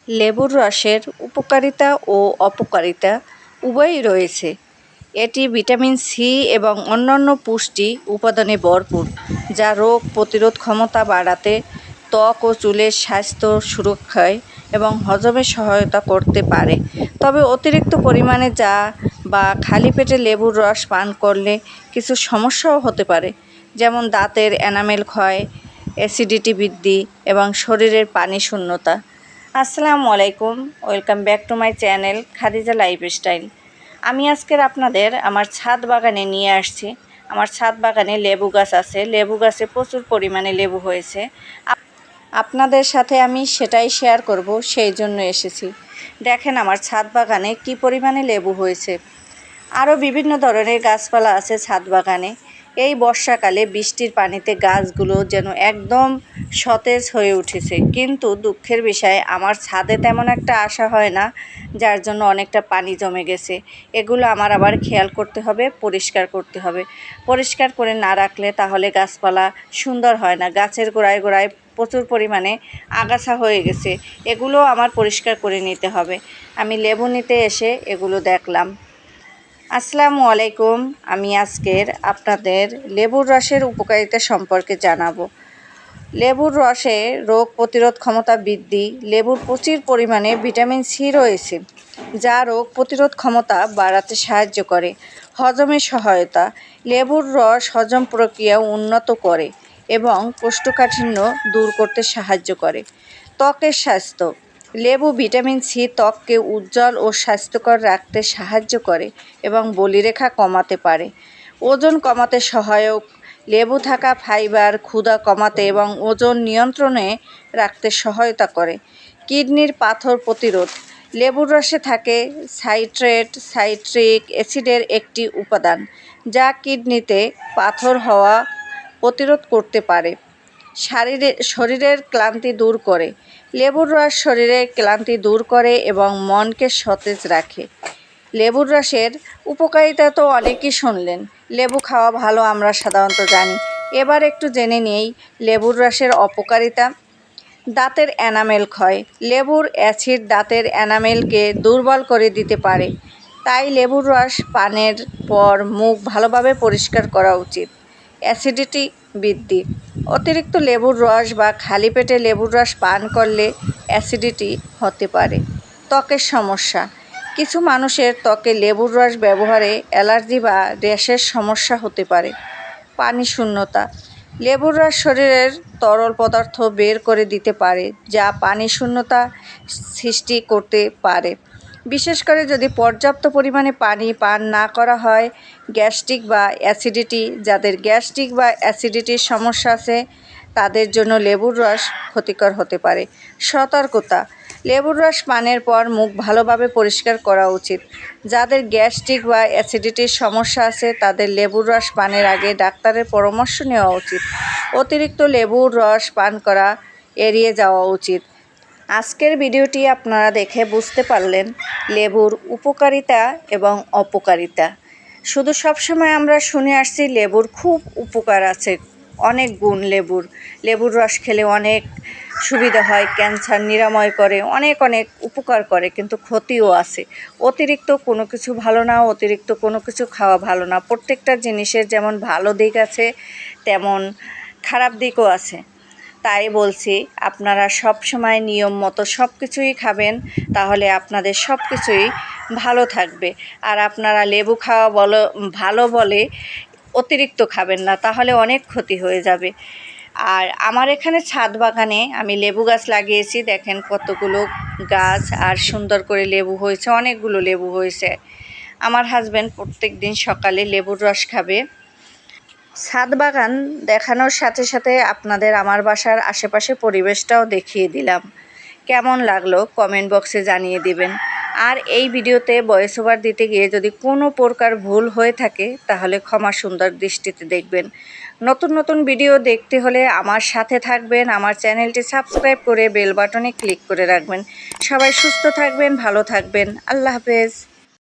লেবুর রসের উপকারিতা ও অপকারিতা উভয়ই রয়েছে। এটি ভিটামিন সি এবং অন্যান্য পুষ্টি উপাদানে ভরপুর, যা রোগ প্রতিরোধ ক্ষমতা বাড়াতে, ত্বক ও চুলের স্বাস্থ্য সুরক্ষায় এবং হজমে সহায়তা করতে পারে। তবে অতিরিক্ত পরিমাণে বা খালি পেটে লেবুর রস পান করলে কিছু সমস্যাও হতে পারে, যেমন দাঁতের এনামেল ক্ষয়, অ্যাসিডিটি বৃদ্ধি এবং শরীরের পানি শূন্যতা। আসসালামু আলাইকুম, welcome back to my channel Khadija lifestyle. আমি আজকের আপনাদের আমার ছাদ বাগানে নিয়ে আসছি। আমার ছাদ বাগানে লেবু গাছ আছে, লেবু গাছে প্রচুর পরিমাণে লেবু হয়েছে। আপনাদের সাথে আমি সেটাই শেয়ার করব, সেই জন্য এসেছি। দেখেন আমার ছাদ বাগানে কি পরিমাণে লেবু হয়েছে। আরও বিভিন্ন ধরনের গাছপালা আছে ছাদ বাগানে। এই বর্ষাকালে বৃষ্টির পানিতে গাছগুলো যেন একদম সতেজ হয়ে উঠেছে, কিন্তু দুঃখের বিষয় আমার ছাদে তেমন একটা আসা হয় না, যার জন্য অনেকটা পানি জমে গেছে। এগুলো আমার আবার খেয়াল করতে হবে, পরিষ্কার করতে হবে। পরিষ্কার করে না রাখলে তাহলে গাছপালা সুন্দর হয় না। গাছের গোড়ায় গোড়ায় প্রচুর পরিমাণে আগাছা হয়ে গেছে, এগুলো আমার পরিষ্কার করে নিতে হবে। আমি লেবু নিতে এসে এগুলো দেখলাম। আসসালামু আলাইকুম, আমি আজকের আপনাদের লেবুর রসের উপকারিতা সম্পর্কে জানাবো। লেবুর রসে রোগ প্রতিরোধ ক্ষমতা বৃদ্ধি। লেবুর প্রচুর পরিমাণে ভিটামিন সি রয়েছে, যা রোগ প্রতিরোধ ক্ষমতা বাড়াতে সাহায্য করে। হজমের সহায়তা। লেবুর রস হজম প্রক্রিয়া উন্নত করে এবং কোষ্ঠকাঠিন্য দূর করতে সাহায্য করে। ত্বকের স্বাস্থ্য। লেবু ভিটামিন সি ত্বককে উজ্জ্বল ও স্বাস্থ্যকর রাখতে সাহায্য করে এবং বলিরেখা কমাতে পারে। ওজন কমাতে সহায়ক। লেবু থাকা ফাইবার ক্ষুধা কমাতে এবং ওজন নিয়ন্ত্রণে রাখতে সহায়তা করে। কিডনির পাথর প্রতিরোধ। লেবুর রসে থাকে সাইট্রিক অ্যাসিডের একটি উপাদান, যা কিডনিতে পাথর হওয়া প্রতিরোধ করতে পারে। শরীরের ক্লান্তি দূর করে। লেবুর রস শরীরের ক্লান্তি দূর করে এবং মনকে সতেজ রাখে। লেবুর রসের উপকারিতা তো অনেকেই শুনলেন। লেবু খাওয়া ভালো আমরা সাধারণত জানি। এবার একটু জেনে নেই লেবুর রসের অপকারিতা। দাঁতের এনামেল ক্ষয়। লেবুর অ্যাসিড দাঁতের এনামেলকে দুর্বল করে দিতে পারে, তাই লেবুর রস পানের পর মুখ ভালোভাবে পরিষ্কার করা উচিত। অ্যাসিডিটি বৃদ্ধি। অতিরিক্ত লেবুর রস বা খালি পেটে লেবুর রস পান করলে অ্যাসিডিটি হতে পারে। ত্বকের সমস্যা। কিছু মানুষের ত্বকে লেবুর রস ব্যবহারে অ্যালার্জি বা র্যাশের সমস্যা হতে পারে। পানি শূন্যতা। লেবুর রস শরীরের তরল পদার্থ বের করে দিতে পারে, যা পানি শূন্যতা সৃষ্টি করতে পারে, বিশেষ করে যদি পর্যাপ্ত পরিমাণে পানি পান না করা হয়। গ্যাস্ট্রিক বা অ্যাসিডিটি। যাদের গ্যাস্ট্রিক বা অ্যাসিডিটির সমস্যা আছে তাদের জন্য লেবুর রস ক্ষতিকর হতে পারে। সতর্কতা। লেবুর রস পানের পর মুখ ভালোভাবে পরিষ্কার করা উচিত। যাদের গ্যাস্ট্রিক বা অ্যাসিডিটির সমস্যা আছে তাদের লেবুর রস পানের আগে ডাক্তারের পরামর্শ নেওয়া উচিত। অতিরিক্ত লেবুর রস পান করা এড়িয়ে যাওয়া উচিত। আজকের ভিডিওটি আপনারা দেখে বুঝতে পারলেন লেবুর উপকারিতা এবং অপকারিতা। শুধু সবসময় আমরা শুনে আসছি লেবুর খুব উপকার আছে, অনেক গুণ লেবুর রস খেলে অনেক সুবিধা হয়, ক্যান্সার নিরাময় করে, অনেক উপকার করে, কিন্তু ক্ষতিও আছে। অতিরিক্ত কোনো কিছু ভালো না, অতিরিক্ত কোনো কিছু খাওয়া ভালো না। প্রত্যেকটা জিনিসের যেমন ভালো দিক আছে তেমন খারাপ দিকও আছে। তাই বলছি আপনারা সব সময় নিয়ম মতো সব কিছুই খাবেন, তাহলে আপনাদের সব কিছুই ভালো থাকবে। আর আপনারা লেবু খাওয়া ভালো বলে অতিরিক্ত খাবেন না, তাহলে অনেক ক্ষতি হয়ে যাবে। আর আমার এখানে ছাদ বাগানে আমি লেবু গাছ লাগিয়েছি, দেখেন কতগুলো গাছ, আর সুন্দর করে লেবু হয়েছে, অনেকগুলো লেবু হয়েছে। আমার হাজব্যান্ড প্রত্যেক দিন সকালে লেবুর রস খাবে। ছাদ বাগান দেখানোর সাথে সাথে আপনাদের আমার বাসার আশেপাশে পরিবেশটাও দেখিয়ে দিলাম। কেমন লাগলো কমেন্ট বক্সে জানিয়ে দিবেন। আর এই ভিডিওতে ভয়েস ওভার দিতে গিয়ে যদি কোনো প্রকার ভুল হয়ে থাকে তাহলে ক্ষমা সুন্দর দৃষ্টিতে দেখবেন। নতুন নতুন ভিডিও দেখতে হলে আমার সাথে থাকবেন, আমার চ্যানেলটি সাবস্ক্রাইব করে বেল বাটনে ক্লিক করে রাখবেন। সবাই সুস্থ থাকবেন, ভালো থাকবেন। আল্লাহ হাফেজ।